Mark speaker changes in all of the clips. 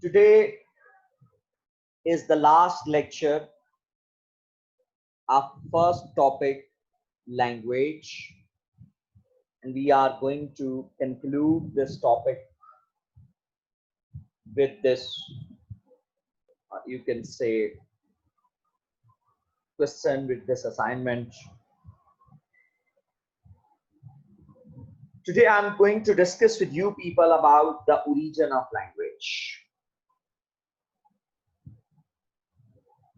Speaker 1: Today is the last lecture of first topic, language, and we are going to conclude this topic with this, you can say, question with this assignment. Today I'm going to discuss with you people about the origin of language.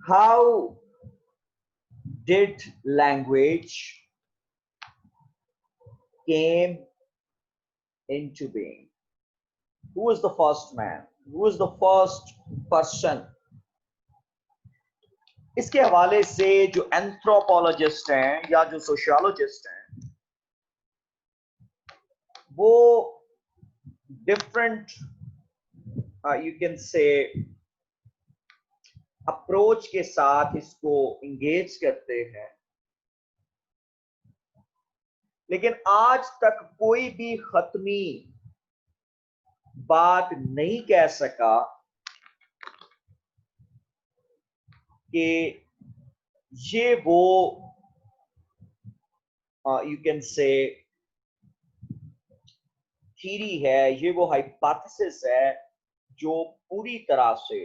Speaker 1: How did language came into being? Who was the first man? Who was the first person? इसके हवाले से जो anthropologist हैं या जो sociologist हैं वो different you can से अप्रोच के साथ इसको इंगेज करते हैं, लेकिन आज तक कोई भी खत्मी बात नहीं कह सका कि ये वो यू कैन से थ्योरी है, ये वो हाइपोथेसिस है जो पूरी तरह से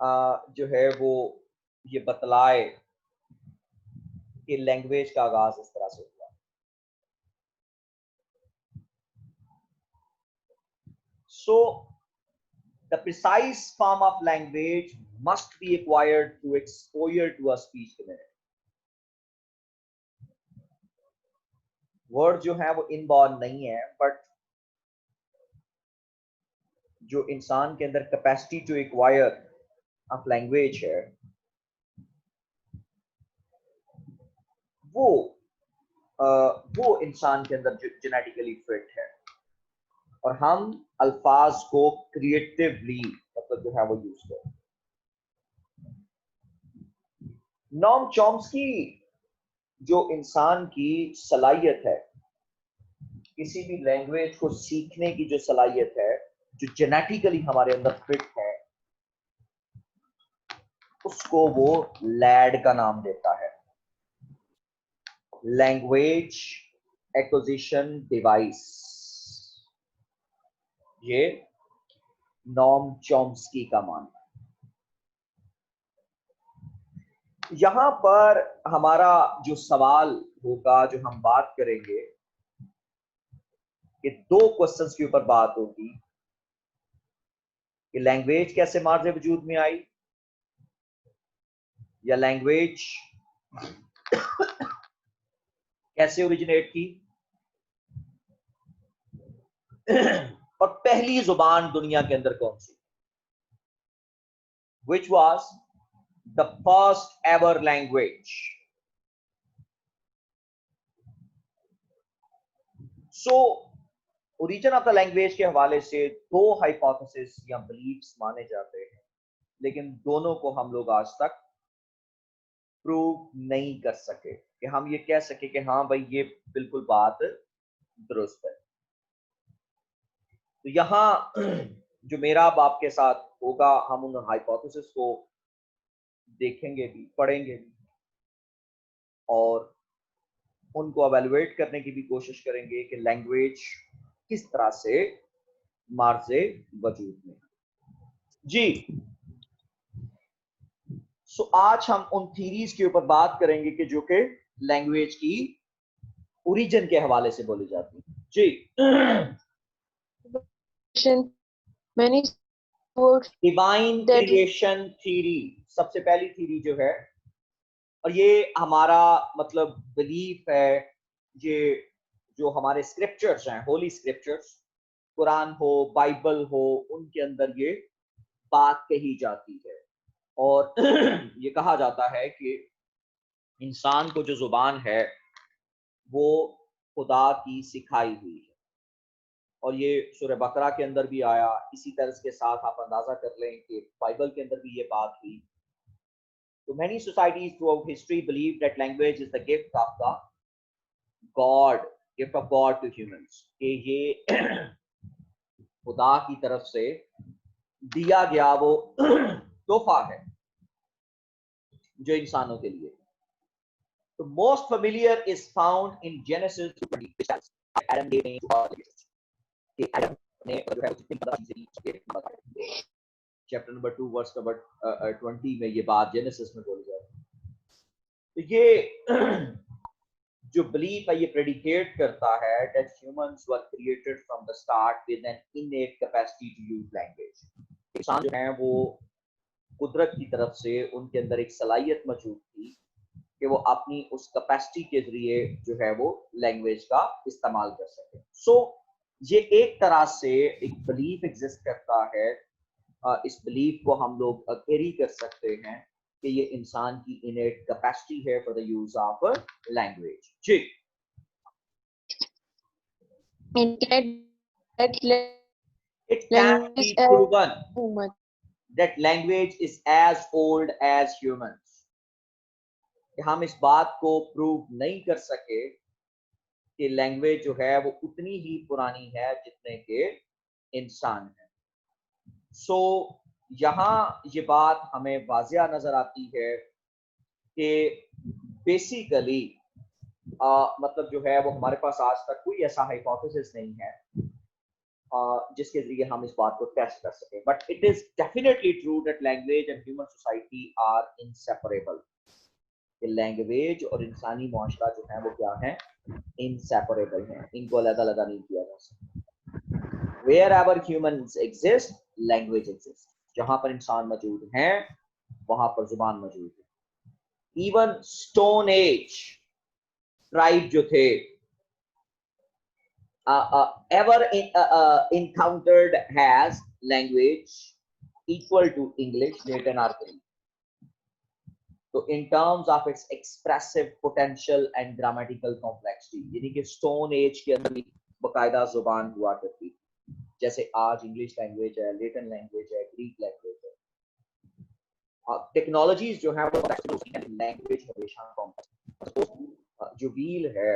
Speaker 1: जो है वो ये बतलाए कि लैंग्वेज का आगाज इस तरह से हुआ। So the precise form of language must be acquired through exposure to a speech community. Word जो है वो इनबॉर्न नहीं है, बट जो इंसान के अंदर capacity to acquire of language है वो इंसान के अंदर जेनेटिकली फिट है, और हम अल्फाज को क्रिएटिवली मतलब जो है वो यूज करते हैं। नॉम चॉम्स्की जो इंसान की सलाहियत है, किसी भी लैंग्वेज को सीखने की जो सलाहियत है, जो जेनेटिकली हमारे अंदर फिट है, उसको वो लैड का नाम देता है, लैंग्वेज एक्विजिशन डिवाइस। ये नॉम चॉम्स्की का मानना है। यहां पर हमारा जो सवाल होगा, जो हम बात करेंगे, कि दो क्वेश्चंस के ऊपर बात होगी कि लैंग्वेज कैसे मार्ज़े वजूद में आई, या लैंग्वेज कैसे ओरिजिनेट की, और पहली जुबान दुनिया के अंदर कौन सी, which was the first ever language. So origin of the language के हवाले से दो हाइपोथेसिस या बिलीफ्स माने जाते हैं, लेकिन दोनों को हम लोग आज तक प्रूव नहीं कर सके कि हम ये कह सके कि हाँ भाई ये बिल्कुल बात दुरुस्त है। तो यहाँ जो मेरा अब आपके साथ होगा, हम उन हाइपोथेसिस को देखेंगे भी, पढ़ेंगे भी, और उनको एवेलुएट करने की भी कोशिश करेंगे कि लैंग्वेज किस तरह से मार्ज़े वजूद में। जी, सो आज हम उन थीरीज के ऊपर बात करेंगे कि जो कि लैंग्वेज की ओरिजिन के हवाले से बोली जाती है। जी, डिवाइन क्रिएशन थीरी सबसे पहली थीरी जो है, और ये हमारा मतलब बिलीफ है, ये जो हमारे स्क्रिप्चर्स हैं, होली स्क्रिप्चर्स, कुरान हो, बाइबल हो, उनके अंदर ये बात कही जाती है, और ये कहा जाता है कि इंसान को जो जुबान है वो खुदा की सिखाई हुई है, और ये सूरह बकरा के अंदर भी आया। इसी तरह के साथ आप अंदाजा कर लें कि बाइबल के अंदर भी ये बात हुई। तो many societies throughout history believe that language is the gift of the God gift of God to humans, कि ये खुदा की तरफ से दिया गया वो तोहफा है जो इंसानों के लिए। तो most familiar is found in genesis 20, Adam ने कि एडम ने जो है जितनी बड़ा चीजें चैप्टर नंबर 2 वर्स नंबर 20 में ये बात जेनेसिस में बोली जाती है। तो ये जो बिलीफ है ये प्रेडिकेट करता है that humans were created from the start with an innate capacity to use language. इंसान जो है वो कुदरत की तरफ से उनके अंदर एक सलाहियत मौजूद थी कि वो अपनी उस कैपेसिटी के जरिए जो है वो लैंग्वेज का इस्तेमाल कर सके। सो ये एक तरह से एक बिलीफ एग्जिस्ट करता है। इस बिलीफ को हम लोग कैरी कर सकते हैं कि ये इंसान की इनेट कैपेसिटी है for the use of language. जी, it can be proven that language is as old as humans। कि हम इस बात को प्रूव नहीं कर सके कि लैंग्वेज जो है वो उतनी ही पुरानी है जितने के इंसान है। सो यहाँ ये बात हमें वाजिया नजर आती है कि बेसिकली मतलब जो है वो हमारे पास आज तक कोई ऐसा हाइपोथेसिस नहीं है जिसके जरिए हम इस बात को टेस्ट कर सकें। But it is definitely true that language and human society are inseparable. Language और इंसानी मुआशरा जो है वो क्या है, इनसेपरेबल है, इनको अलग-अलग नहीं किया जा सकता। Wherever humans exist, language exists। जहां पर इंसान मौजूद हैं वहां पर जुबान मौजूद है। Even Stone Age ट्राइब जो थे ever encountered has language equal to English, Latin or Greek। तो in terms of its expressive potential and grammatical complexity, यानी कि स्टोन एज के अंदर भी बकायदा जुबान हुआ करती, जैसे आज इंग्लिश लैंग्वेज है, लेटिन लैंग्वेज है, ग्रीक लैंग्वेज है। टेक्नोलॉजीज जो है वो लैंग्वेज हमेशा कॉम्प्लेक्स। जो व्हील है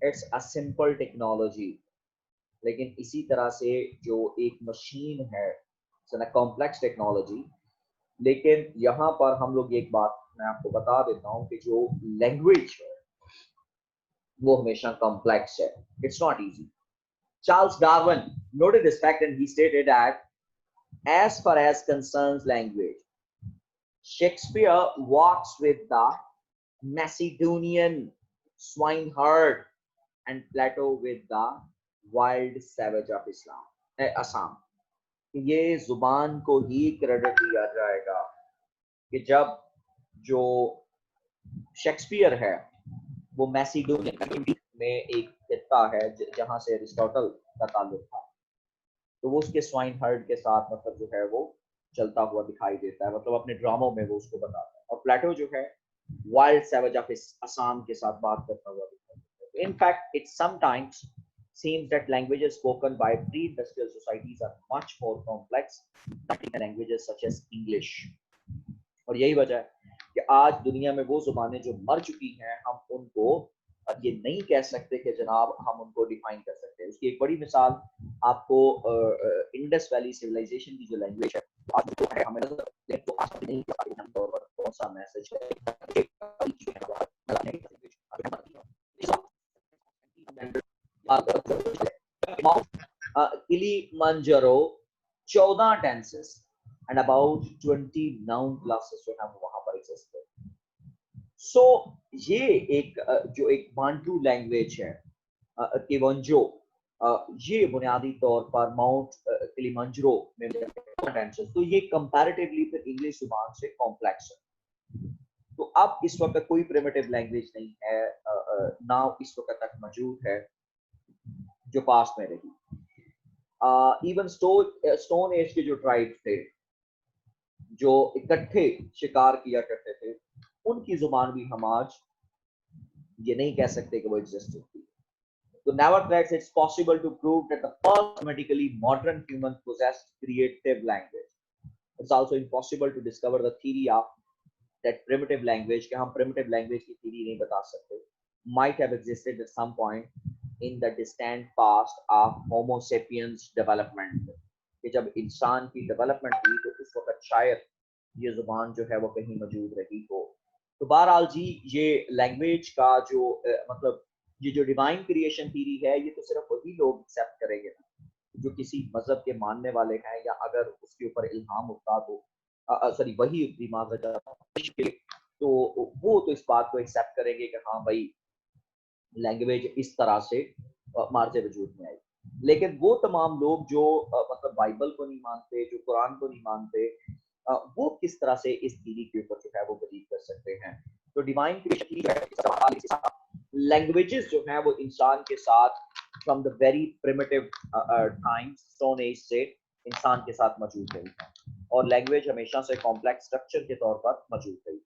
Speaker 1: इट्स अ सिंपल टेक्नोलॉजी, लेकिन इसी तरह से जो एक मशीन है इट्स अ कॉम्प्लेक्स टेक्नोलॉजी। लेकिन यहाँ पर हम लोग एक बात मैं आपको बता देता हूँ कि जो लैंग्वेज है वो हमेशा कॉम्प्लेक्स है, it's not easy. Charles Darwin noted this fact and he stated that as far as concerns language, Shakespeare walks with the Macedonian swineherd and Plato with the wild savage of Assam। ये जुबान को ही credit दिया जाएगा कि जब जो Shakespeare है वो मैसिडोनियन में एक खित्ता है जहां से एरिस्टोटल का ताल्लुक था, तो वो उसके स्वाइन हर्ड के साथ मतलब जो है वो चलता हुआ दिखाई देता है, मतलब अपने ड्रामों में वो उसको बताता है। और प्लेटो जो है वाइल्ड सैवेज ऑफ असम के साथ बात करता हुआ दिखाई देता है। In fact it sometimes seems that languages spoken by pre-industrial societies are much more complex than languages such as English। और यही वजह है कि आज दुनिया में वो जुबानें जो मर चुकी हैं हम उनको ये नहीं कह सकते कि जनाब हम उनको डिफाइन कर सकते हैं। उसकी एक बड़ी मिसाल आपको इंडस वैली सिविलाइजेशन की जो लैंग्वेज है आज जो है हमें तो आज नहीं तौर पर कौन सा message Kilimanjaro 14 tenses and about 20 noun classes जो है वो वहां पर एग्जिस्ट करते हैं। सो ये एक जो एक बांटू लैंग्वेज है किवंजो, ये बुनियादी तौर पर माउंट किलिमंजारो में टेंसेस, तो ये कंपैरेटिवली फिर इंग्लिश जुबान से कॉम्प्लेक्स है। तो अब इस वक्त कोई प्रिमिटिव लैंग्वेज नहीं है ना इस वक्त तक मौजूद है जो पास्ट में रही। इवन स्टोन एज के जो ट्राइब थे जो इकट्ठे शिकार किया करते थे उनकी जुबान भी हम आज ये नहीं कह सकते कि वो एग्जिस्ट होती। तो nevertheless it's possible to prove that the first grammatically modern human possessed creative language। It's also impossible to discover the theory of that primitive language कि हम primitive language की theory नहीं बता सकते, might have existed at some point in the distant past of Homo sapiens development, कि जब इंसान की डेवलपमेंट हुई तो उस वक्त शायद ये जुबान जो है वो कहीं मौजूद रही हो। तो बहरहाल जी ये लैंग्वेज का जो मतलब ये जो डिवाइन क्रिएशन थ्योरी है ये तो सिर्फ वही लोग एक्सेप्ट करेंगे ना जो किसी मजहब के मानने वाले हैं, या अगर उसके ऊपर इल्हाम उठता तो सॉरी वही दिमाग तो वो तो इस बात को एक्सेप्ट करेंगे कि हाँ भाई लैंग्वेज इस तरह से मार्जे वजूद में आई। लेकिन वो तमाम लोग जो मतलब बाइबल को नहीं मानते, जो कुरान को नहीं मानते, वो किस तरह से इस थ्योरी के ऊपर जो है वो बिलीव कर सकते हैं। तो डिवाइन क्रिएशन लैंग्वेजेस जो हैं वो इंसान के साथ from the very primitive times stone age से इंसान के साथ मौजूद रही है और लैंग्वेज हमेशा से कॉम्प्लेक्स स्ट्रक्चर के तौर पर मौजूद रही है।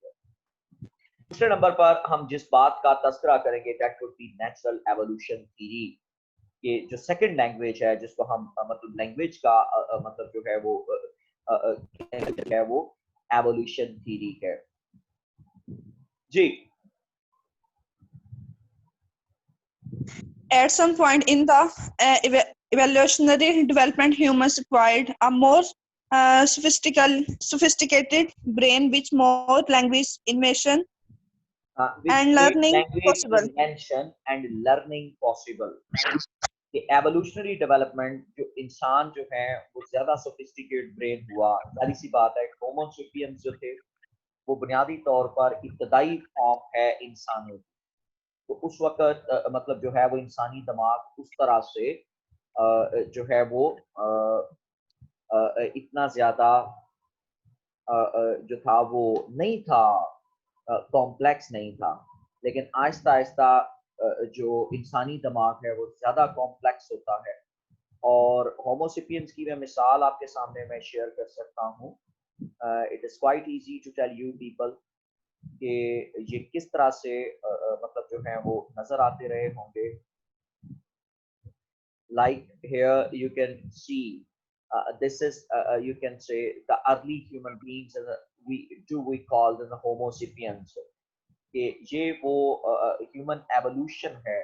Speaker 1: दूसरे नंबर पर हम जिस बात का तस्करा करेंगे that would be natural evolution theory, कि जो सेकंड लैंग्वेज है जिसको हम मतलब लैंग्वेज का मतलब जो है वो एवोल्यूशन थ्योरी है जी।
Speaker 2: At some point in the evolutionary development, humans acquired a more sophisticated brain with more language invention
Speaker 1: with
Speaker 2: and
Speaker 1: great
Speaker 2: learning
Speaker 1: language
Speaker 2: possible.
Speaker 1: invention and learning possible, कि एवोल्यूशनरी डेवलपमेंट जो इंसान जो है वो ज्यादा sophisticate brain हुआ। जाहिर सी बात है होमो सेपियंस जो थे वो बुनियादी तौर पर इब्तदाई फॉर्म है इंसानों की, तो उस वक्त मतलब जो है वो इंसानी दिमाग उस तरह से जो है वो इतना ज्यादा जो था वो नहीं था, कॉम्प्लेक्स नहीं था। लेकिन आहिस्ता आहिस्ता जो इंसानी दिमाग है वो ज्यादा कॉम्प्लेक्स होता है। और होमोसेपियंस की मैं मिसाल आपके सामने मैं शेयर कर सकता हूँ। It is quite easy to tell you people कि ये किस तरह से मतलब जो है वो नजर आते रहे होंगे। like here you can see this is you can say the early human beings as we call them the homo sapiens, कि ये वो ह्यूमन एवोल्यूशन है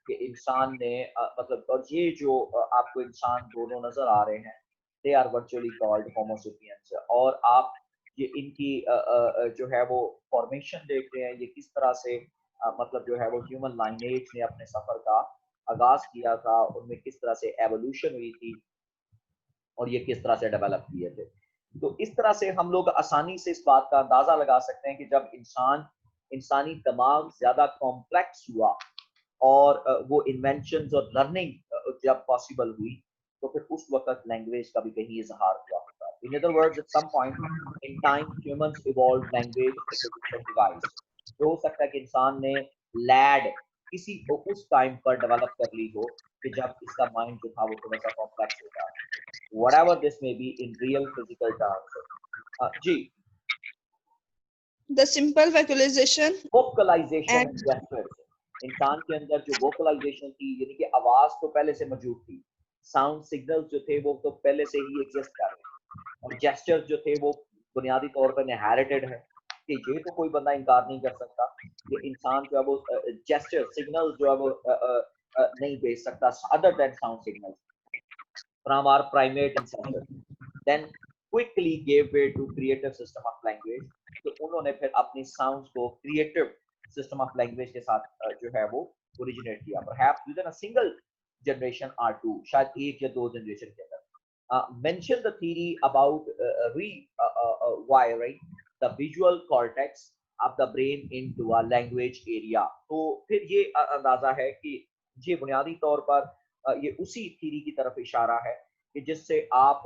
Speaker 1: कि इंसान ने मतलब और ये जो आपको इंसान दोनों नजर आ रहे हैं they are virtually called homo sapiens. और आप ये इनकी जो है वो फॉर्मेशन देख रहे हैं, ये किस तरह से मतलब जो है वो ह्यूमन लाइनेज ने अपने सफर का आगाज किया था, उनमें किस तरह से एवोल्यूशन हुई थी और ये किस तरह से डेवलप किए थे। तो इस तरह से हम लोग आसानी से इस बात का अंदाजा लगा सकते हैं कि जब इंसानी दिमाग ज्यादा कॉम्प्लेक्स हुआ और वो इन्वेंशंस और लर्निंग जब पॉसिबल हुई तो फिर उस वक्त लैंग्वेज का भी कहीं इजहार हुआ होगा। In other words at some point in time humans evolve language device. तो हो सकता है कि इंसान ने लैड किसी को उस टाइम पर डेवलप कर ली हो कि जब इसका माइंड जो था वो थोड़ा सा कॉम्प्लेक्स होता है, whatever this may be in real physical terms। जी
Speaker 2: The simple vocalization
Speaker 1: vocalization
Speaker 2: and
Speaker 1: and gestures, इंसान के अंदर जो वोकलाइजेशन थी यानी कि आवाज तो पहले से मौजूद थी, साउंड सिग्नल्स जो थे वो तो पहले से ही एग्जिस्ट कर रहे थे, और जेस्चर्स जो थे वो बुनियादी तौर पर इनहेरिटेड है, कि ये तो कोई बंदा इनकार नहीं कर सकता कि इंसान जो है वो जेस्चर सिग्नल्स जो है वो नहीं भेज सकता other than sound signals from our primate ancestors, then quickly gave way to creative system of language। तो उन्होंने फिर अपनी साउंड्स को क्रिएटिव सिस्टम ऑफ लैंग्वेज के साथ जो है वो ओरिजिनेट किया, perhaps with in a single generation or two, शायद एक या दो जनरेशन के अंदर। Mention the theory about rewiring the visual cortex of the brain into a language area। तो फिर ये अंदाजा है कि ये बुनियादी तौर पर ये उसी थ्योरी की तरफ इशारा है कि जिससे आप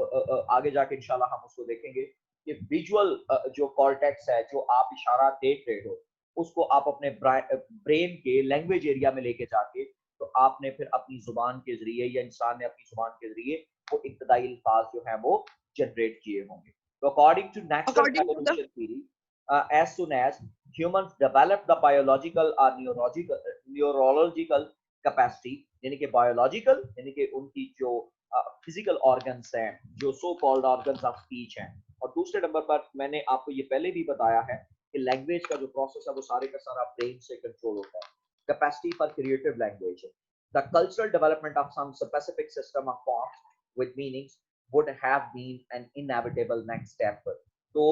Speaker 1: आगे जाके इंशाल्लाह हम उसको देखेंगे कि विजुअल जो कॉर्टेक्स है जो आप इशारा देख रहे हो उसको आप अपने ब्रेन के लैंग्वेज एरिया में लेके जाके तो आपने फिर अपनी जुबान के जरिए या इंसान ने अपनी जुबान के जरिए वो इब्तदाई अल्फाज जो है वो जनरेट किए होंगे। तो according to natural
Speaker 2: according to the
Speaker 1: evolution theory as soon as humans develop the biological or neurological capacity, यानी कि बायोलॉजिकल यानी कि उनकी जो फिजिकल ऑर्गन्स हैं जो so called organs of speech हैं। और दूसरे नंबर पर मैंने आपको ये पहले भी बताया है कि लैंग्वेज का जो प्रोसेस है वो सारे का सारा ब्रेन से कंट्रोल होता है। Capacity for creative language, the cultural development of some specific system of forms with meanings would have been an inevitable next step. तो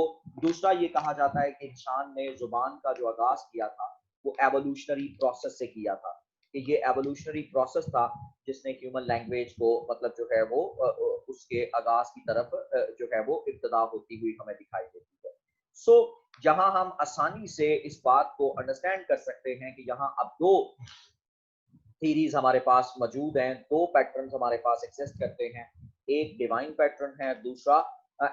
Speaker 1: दूसरा ये कहा जाता है कि इंसान ने जुबान का जो आगाज किया था वो एवोल्यूशनरी प्रोसेस से किया था, कि ये एवोल्यूशनरी प्रोसेस था जिसने ह्यूमन लैंग्वेज को मतलब जो है वो उसके आगाज की तरफ जो है वो इब्तदा होती हुई हमें दिखाई देती है। सो जहां हम आसानी से इस बात को अंडरस्टैंड कर सकते हैं कि यहाँ अब दो थीरीज हमारे पास मौजूद हैं, दो पैटर्न्स हमारे पास एग्जिस्ट करते हैं, एक डिवाइन पैटर्न है, दूसरा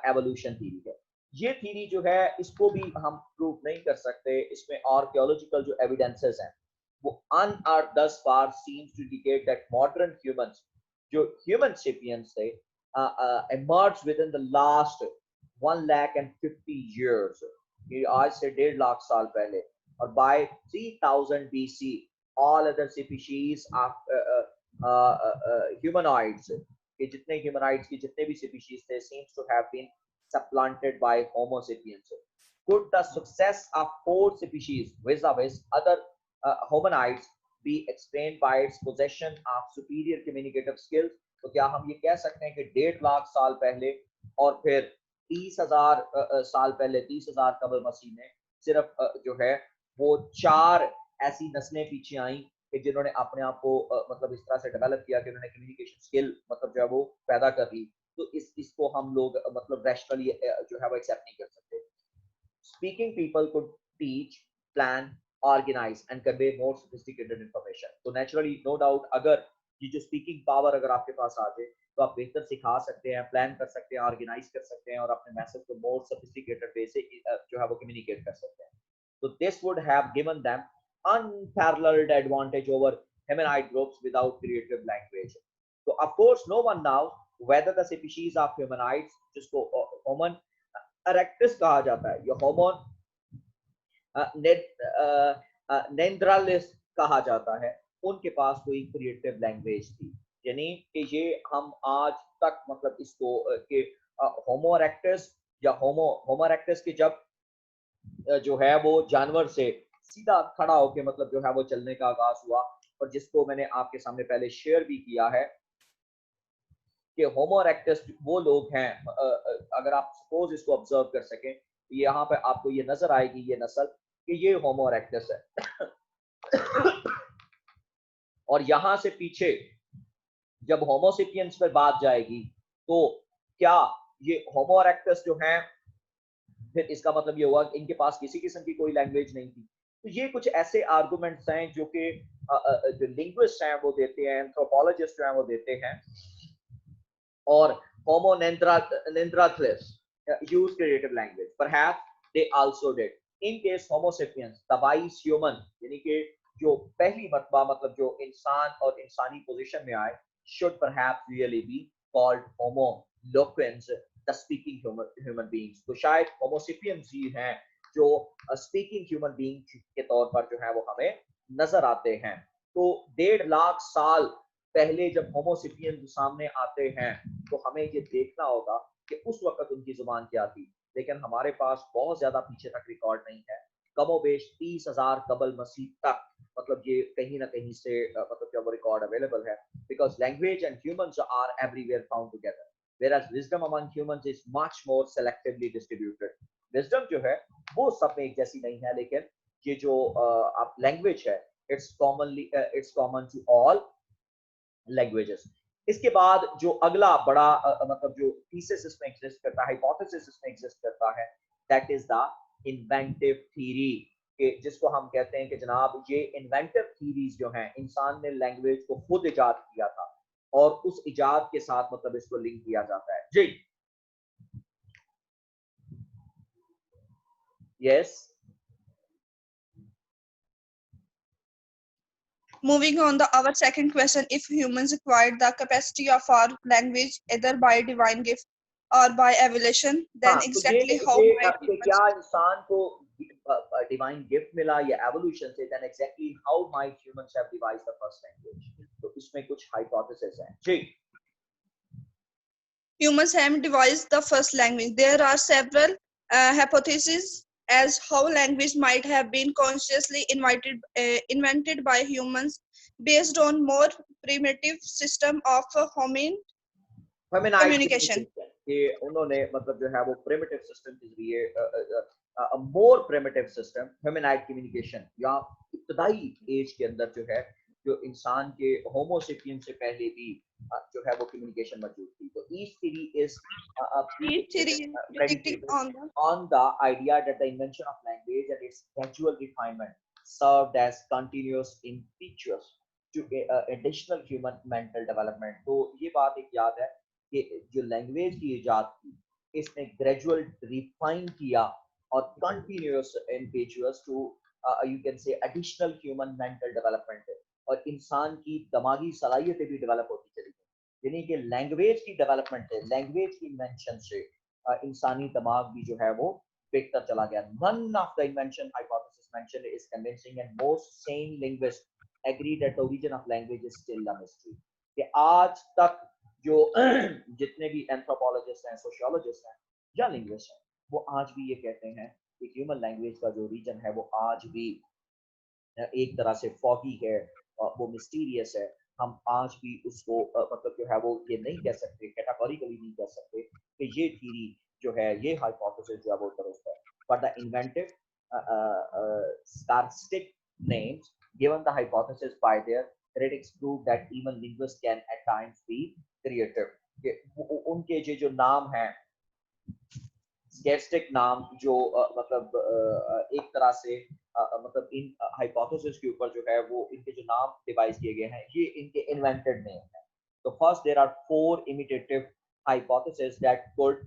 Speaker 1: एवोल्यूशन थीरी है। ये थीरी जो है इसको भी हम प्रूव नहीं कर सकते, इसमें आर्कियोलॉजिकल जो एविडेंसेस हैं वो unearthed thus far seems to indicate that modern humans, जो human sapiens थे, emerged within the last 1,50,000 years, ये आज से 1.5 लाख साल पहले, और by 3000 BC all other species of humanoids, कि जितने humanoids की जितने भी species थे seems to have been supplanted by Homo sapiens. Could the success of 4 species vis-a-vis other hominids be explained by its possession of superior communicative skills? तो क्या हम ये कह सकते हैं कि 1.5 लाख साल पहले और फिर 30,000 साल पहले, 30,000 कबल मसीह में सिर्फ जो है वो 4 ऐसी नस्लें पीछे आई कि जिन्होंने अपने आप को मतलब इस तरह से डेवलप किया कि उन्होंने कम्युनिकेशन स्किल मतलब जो है वो पैदा कर ली, तो इसको हम लोग मतलब रैशनली जो है वो एक्सेप्ट नहीं कर सकते। Speaking people could teach, plan, organize and convey more sophisticated information. तो नेचुरली नो डाउट अगर ये जो स्पीकिंग पावर अगर आपके पास आ जाए तो आप बेहतर सिखा सकते हैं, प्लान कर सकते हैं, ऑर्गेनाइज कर सकते हैं और अपने मैसेज को मोर सोफिस्टिकेटेड वे से जो है वो कम्युनिकेट कर सकते हैं। तो this would have given them unparalleled advantage over Hemanite groups without creative language. So of course no one knows whether the species of Humanites, जिसको Homo erectus कहा जाता है या Homo neanderthalis कहा जाता है, उनके पास कोई क्रिएटिव लैंग्वेज थी, यानी कि ये हम आज तक मतलब इसको कि होमो इरेक्टस या होमो इरेक्टस की जब जो है वो जानवर से सीधा खड़ा होके मतलब जो है वो चलने का आगाज हुआ, और जिसको मैंने आपके सामने पहले शेयर भी किया है कि होमो इरेक्टस वो लोग हैं, अगर आप सपोज इसको ऑब्जर्व कर सकें तो यहाँ पे आपको ये नजर आएगी ये नस्ल कि ये होमो इरेक्टस है और यहाँ से पीछे जब होमो सेपियंस पर बात जाएगी तो क्या ये होमो इरेक्टस जो हैं फिर इसका मतलब ये हुआ कि इनके पास किसी किस्म की कोई लैंग्वेज नहीं थी। तो ये कुछ ऐसे आर्गुमेंट्स हैं जो कि जो लिंग्विस्ट हैं वो देते हैं, एंथ्रोपोलॉजिस्ट जो हैं वो देते हैं, और होमो नेanderthalis use creative language, perhaps they also did. In case homo sapiens, the wise human, यानी कि जो पहली मर्तबा मतलब जो इंसान और इंसानी पोजीशन में आए, should perhaps really be called homo loquens, the speaking human beings. तो शायद होमो सेपियंस ही हैं जो स्पीकिंग ह्यूमन बीइंग के तौर पर जो है वो हमें नजर आते हैं। तो 1.5 लाख साल पहले जब होमो सेपियंस सामने आते हैं तो हमें ये देखना होगा कि उस वक्त उनकी जुबान क्या थी, लेकिन हमारे पास बहुत ज्यादा पीछे तक रिकॉर्ड नहीं है, कमोबेश 30,000 कबल मसीह तक मतलब ये कहीं ना कहीं से मतलब जब वो रिकॉर्ड अवेलेबल है, because language and humans are everywhere found together, whereas wisdom among humans is much more selectively distributed. Wisdom जो है वो सब में एक जैसी नहीं है, लेकिन ये जो आप लैंग्वेज है it's common to all languages. इसके बाद जो अगला बड़ा मतलब जो thesis इसमें एग्जिस्ट करता है, hypothesis इसमें एग्जिस्ट करता है, that is the inventive theory, कि जिसको हम कहते हैं कि जनाब ये इन्वेंटिव थीरीज जो हैं, इंसान ने लैंग्वेज को खुद इजाद किया था और उस इजाद के साथ मतलब इसको लिंक किया जाता है। जी yes.
Speaker 2: Moving on the our second question, if humans acquired the capacity of our language either by divine gift or by evolution, then
Speaker 1: हाँ,
Speaker 2: exactly
Speaker 1: तो
Speaker 2: how might humans...
Speaker 1: क्या इंसान को डिवाइन गिफ्ट मिला या एवोल्यूशन से, then exactly how might humans have devised the first language? तो इसमें कुछ हाइपोथेसिस हैं। जी।
Speaker 2: Humans have devised the first language. There are several hypotheses as how language might have been consciously invented by humans. based on more primitive system of
Speaker 1: फेमिनाइट
Speaker 2: communication.
Speaker 1: Communication कि उन्होंने मतलब जो है वो प्रिमिटिव सिस्टम के जरिए मोर primitive system फेमिनाइट communication या इब्तदाई एज के अंदर जो है जो इंसान के होमोसेपियन से पहले भी जो है वो कम्युनिकेशन मौजूद थी. तो each theory is
Speaker 2: Each theory is predicting on the
Speaker 1: on the idea that the invention of language and its gradual refinement served as continuous impetus to additional human mental development. तो ये बात एक याद है कि जो लैंग्वेज की इजाद थी इसने ग्रेजुअल रिफाइन किया और continuous impetuous to you can say additional human mental development और इंसान की दिमागी सलाहियतें भी डेवलप होती चली गई. यानी कि लैंग्वेज की डेवलपमेंट है, लैंग्वेज की इन्वेंशन से इंसानी दिमाग भी जो है वो बेहतर चला गया. None of the invention hypothesis mentioned is convincing and most sane linguists agree that the origin of language is still a mystery. कि आज तक जो जितने भी एंथ्रोपोलॉजिस्ट हैं, सोशियोलॉजिस्ट हैं या लिंग्विस्ट हैं, वो आज भी ये कहते हैं कि ह्यूमन लैंग्वेज का जो रीजन है वो आज भी एक तरह से फॉगी है, वो मिस्टीरियस है. हम आज भी उसको मतलब जो है वो ये नहीं कह सकते, कैटेगोरिकली नहीं कह सकते कि ये थ्योरी जो है, ये हाइपोथेसिस जो है वो दुरुस्त है. But the inventive statistic names given the hypothesis by their critics prove that even linguists can at times be creative. उनके जो नाम हैं स्केस्टिक नाम जो मतलब एक तरह से मतलब इन हाइपोथेसिस के ऊपर जो है वो इनके जो नाम डिवाइस किए गए हैं ये इनके इन्वेंटेड नेम हैं. तो first there are 4 imitative hypotheses that could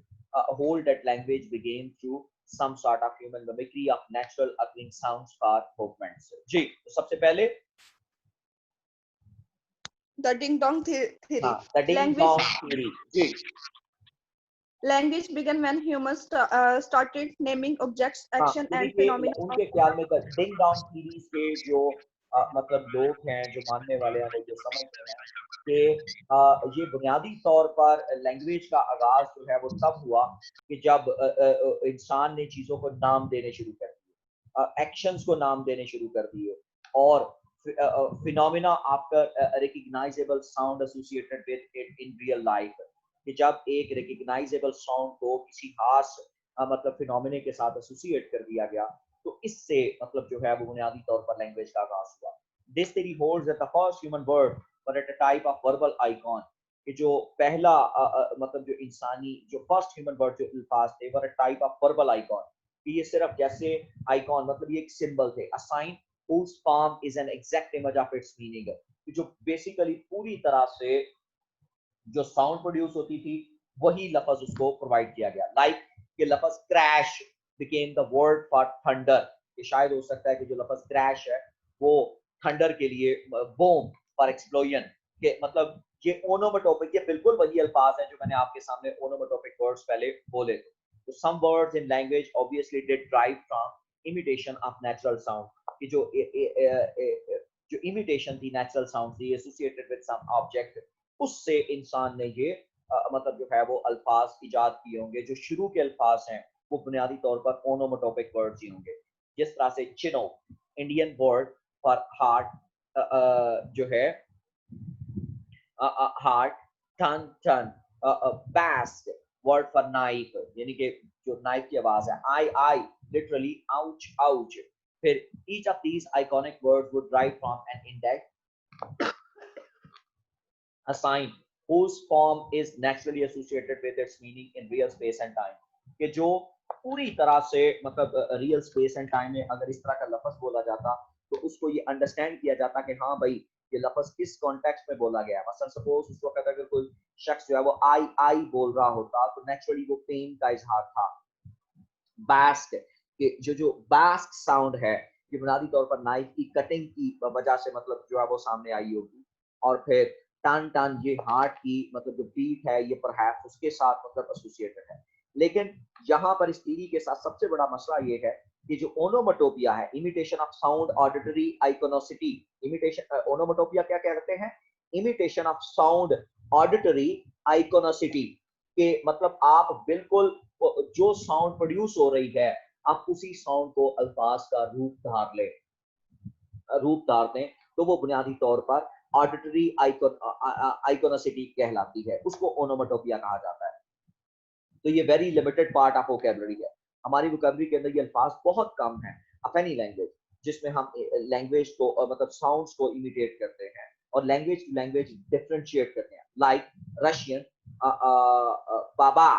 Speaker 1: hold that language began through some sort of human mimicry of natural occurring sounds or movements. जी, तो सबसे पहले
Speaker 2: the ding dong theory.
Speaker 1: the ding dong theory. Ji,
Speaker 2: Language began when humans started naming objects, action, and phenomena.
Speaker 1: उनके ख्याल में ding dong theories के जो मतलब लोग हैं जो मानने वाले हैं वो ये समझते हैं कि ये बुनियादी तौर पर लैंग्वेज का आगाज जो है वो तब हुआ कि जब इंसान ने चीजों को नाम देने शुरू कर दिए, एक्शंस को नाम देने शुरू कर दिए और phenomena after recognisable sound associated with it in real life. कि जब एक रिकॉग्नाइजेबल साउंड को किसी खास मतलब फिनोमेने के साथ एसोसिएट कर दिया गया तो इससे मतलब जो है वो बुनियादी तौर पर लैंग्वेज का आगाज हुआ. This theory holds that the first human word were at a type of verbal icon. कि जो पहला मतलब जो इंसानी जो फर्स्ट ह्यूमन वर्ड जो अल्फाज थे were a type of verbal icon. कि ये सिर्फ जैसे आइकॉन मतलब ये एक सिंबल थे, a sign whose form is an exact image of its meaning. जो बेसिकली पूरी तरह से जो साउंड प्रोड्यूस होती थी वही लफ्ज उसको प्रोवाइड किया गया. लाइक ये लफ्ज crash became the word for thunder. ये शायद हो सकता है कि जो लफ्ज क्रैश है वो थंडर के लिए बूम फॉर एक्सप्लोजन के मतलब ये ओनोमेटोपिक, ये बिल्कुल वही अल्फाज है जो मैंने आपके सामने ओनोमेटोपिक वर्ड्स पहले बोले. तो some words in language obviously did drive from imitation of natural sound. कि जो इमिटेशन थी नेचुरल साउंड थी एसोसिएटेड विद सम ऑब्जेक्ट, उससे इंसान ने ये मतलब जो है वो अल्फाज इजाद किए होंगे. जो शुरू के अल्फाज हैं वो बुनियादी तौर पर ओनोमेटोपिक वर्ड्स ही होंगे. जिस तरह से Chinook Indian word for heart जो है heart, tun tun, Basque word for knife यानी कि जो नाइफ की आवाज है, आई लिटरली आउच आउच. फिर each of these iconic words would derive from an index, a sign whose form is naturally associated with its meaning in real space and time. कि जो पूरी तरह से मतलब रियल स्पेस एंड टाइम में अगर इस तरह का लफ्ज बोला जाता तो उसको ये अंडरस्टैंड किया जाता कि हाँ भाई ये लफ्ज किस कॉन्टेक्स्ट में बोला गया है. मसलन सपोज उस वक्त अगर कोई शख्स जो है वो आई आई बोल रहा होता तो नेचुरली वो पेन का इजहार था. बास्ट कि जो बास्ट साउंड है ये बुनियादी तौर पर नाइफ की कटिंग की वजह से मतलब जो है वो सामने आई होगी. और फिर टन टन ये हार्ट की मतलब जो बीट है ये परहैप्स उसके साथ मतलब एसोसिएटेड है. लेकिन यहाँ पर इस थ्योरी के साथ सबसे बड़ा मसला ये है कि जो ओनोमेटोपिया है, imitation of sound auditory iconicity. Imitation onomatopoeia क्या कहते हैं? Imitation of sound auditory iconicity के मतलब आप बिल्कुल जो साउंड प्रोड्यूस हो रही है आप उसी साउंड को अल्फाज का रूप धार दें तो वो बुनियादी तौर पर ऑडिटरी आइकोनोसिटी कहलाती है, उसको ओनोमेटोपिया कहा जाता है। तो ये very limited part of vocabulary है। हमारी वोकैबुलरी के अंदर ये अल्फाज बहुत कम है ऑफ एनी लैंग्वेज, जिसमें हम लैंग्वेज को मतलब साउंड्स को इमिटेट करते हैं और लैंग्वेज टू लैंग्वेज डिफरेंशिएट करते हैं। लाइक रशियन बाबा,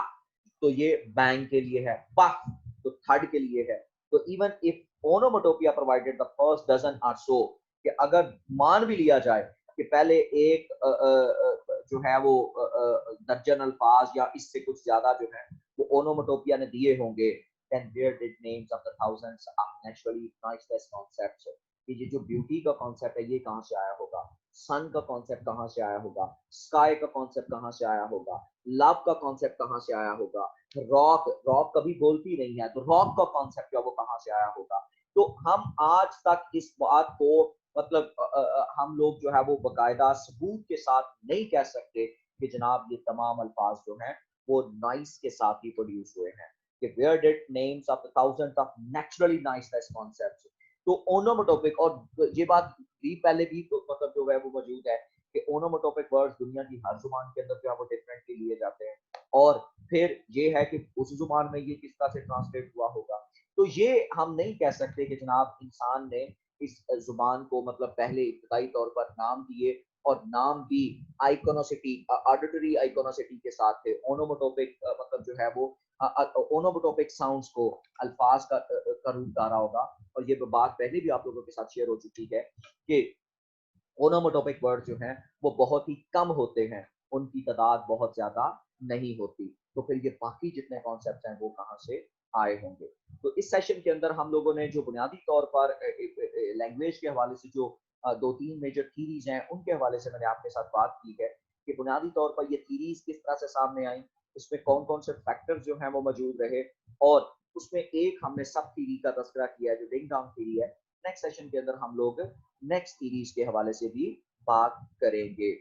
Speaker 1: तो ये बैंग के लिए है, पफ तो थर्ड के लिए है। तो even if onomatopoeia provided the first dozen or so, कि अगर मान भी लिया जाए कि पहले एक जो है वो दर्जन अल्फाज या इससे कुछ ज्यादा जो है वो ओनोमेटोपिया ने दिए होंगे, then where did names of the thousands of naturally noiseless concepts, कि ये जो ब्यूटी का कॉन्सेप्ट है ये कहाँ से आया होगा, सन का कॉन्सेप्ट कहाँ से आया होगा, स्काई का कॉन्सेप्ट कहाँ से आया होगा, लव का कॉन्सेप्ट कहाँ से आया होगा, रॉक, रॉक कभी बोलती नहीं है तो रॉक का कॉन्सेप्ट जो है वो कहाँ से आया होगा। तो हम आज तक इस बात को मतलब हम लोग जो है वो बकायदा सबूत के साथ नहीं कह सकते कि जनाब ये तमाम अल्फाज जो हैं वो नॉइस के साथ ही प्रोड्यूस हुए हैं, कि where did names of the thousands of naturally niceless concepts, तो ओनोमोटोपिक, और ये बात भी पहले भी तो मतलब जो है वो मौजूद है कि ओनोमोटोपिक वर्ड्स दुनिया की हर जुबान के अंदर जो है वो डिफरेंटली लिए जाते हैं, और फिर ये है कि उस जुबान में ये किस तरह से ट्रांसलेट हुआ होगा। तो ये हम नहीं कह सकते कि जनाब इंसान ने इस जुबान को मतलब पहले इब्तदाई तौर पर नाम दिए, और नाम भी आइकोनोसिटी ऑडिटरी आइकोनोसिटी के साथ थे। ओनोमोटोपिक मतलब जो है वो ओनोमोटोपिक साउंड्स को अल्फाज का रूप डाला होगा। और ये बात पहले भी आप लोगों के साथ शेयर हो चुकी है कि ओनोमोटोपिक वर्ड जो हैं वो बहुत ही कम होते हैं, उनकी तादाद बहुत ज्यादा नहीं होती। तो फिर ये बाकी जितने कॉन्सेप्ट हैं वो कहाँ से आए होंगे। तो इस सेशन के अंदर हम लोगों ने जो बुनियादी तौर पर लैंग्वेज के हवाले से जो दो तीन मेजर थीरीज हैं उनके हवाले से मैंने आपके साथ बात की है कि बुनियादी तौर पर ये थीरीज किस तरह से सामने आई, इसमें कौन कौन से फैक्टर जो हैं वो मौजूद रहे, और उसमें एक हमने सब थीरी का तस्करा किया है जो डिंग डोंग थीरी है। नेक्स्ट सेशन के अंदर हम लोग नेक्स्ट सीरीज के हवाले से भी बात करेंगे।